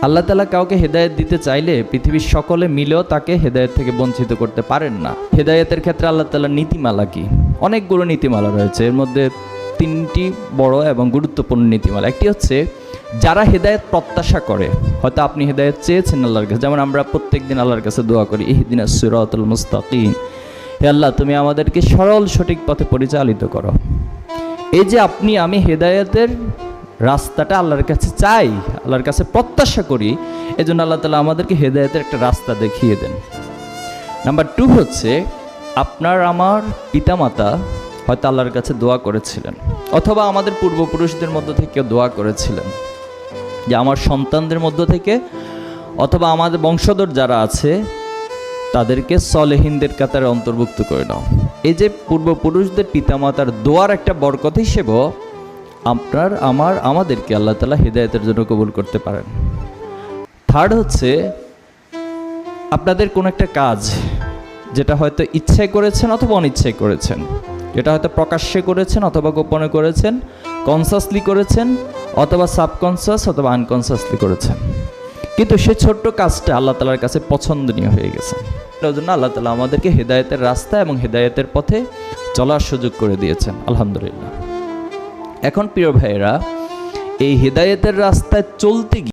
আল্লাহ তাআলা কাউকে হেদায়েত দিতে চাইলে পৃথিবীর সকলে মিলেও তাকে হেদায়েত থেকে বঞ্চিত করতে পারেন না। হেদায়েতের ক্ষেত্রে আল্লাহ তাআলার নীতিমালা কি? অনেকগুলো নীতিমালা রয়েছে, এর মধ্যে 3টি বড় এবং গুরুত্বপূর্ণ নীতিমালা। একটি হচ্ছে যারা হেদায়েত প্রত্যাশা করে, হয়তো আপনি হেদায়েত চেয়েছেন আল্লাহর কাছে, যেমন আমরা প্রত্যেকদিন আল্লাহর কাছে দোয়া করি, ইহদিনাস সিরাতাল মুস্তাকিম, হে আল্লাহ তুমি আমাদেরকে সরল সঠিক পথে পরিচালিত করো। এই যে আমি হেদায়েতের রাস্তাটা আল্লাহর কাছে চাই, আল্লাহর কাছে প্রত্যাশা করি, এজন্য আল্লাহ তাআলা আমাদেরকে হেদায়েতের একটা রাস্তা দেখিয়ে দেন। নাম্বার 2 হচ্ছে আপনার আমার পিতামাতা হয়তো আল্লাহর কাছে দোয়া করেছিলেন, অথবা আমাদের পূর্বপুরুষদের মধ্য থেকে দোয়া করেছিলেন যে আমার সন্তানদের মধ্য থেকে অথবা আমাদের বংশধর যারা আছে তাদেরকে সলেহিনদের কাতারে অন্তর্ভুক্ত করে নাও। এই যে পূর্বপুরুষদের পিতামাতার দোয়ার একটা বরকত হিসেবেও আমাদেরকে আল্লাহ তাআলা হেদায়েতের জন্য কবুল করতে পারেন। 3rd হচ্ছে আপনাদের কোন একটা কাজ যেটা হয়তো ইচ্ছায় করেছেন অথবা অনিচ্ছায় করেছেন, যেটা হয়তো প্রকাশ্যে করেছেন অথবা গোপনে করেছেন, কনসাসলি করেছেন অথবা সাবকনসিয়াস অথবা আনকনসাসলি করেছেন, কিন্তু সে ছোট্ট কাজটা আল্লাহ তাআলার কাছে পছন্দনীয় হয়ে গেছে। এর জন্য আল্লাহ তাআলা আমাদেরকে হেদায়েতের রাস্তা এবং হেদায়েতের পথে চলার সুযোগ করে দিয়েছেন, আলহামদুলিল্লাহ। এখন প্রিয় ভাইয়েরা, এই হেদায়েতের রাস্তায় চলতে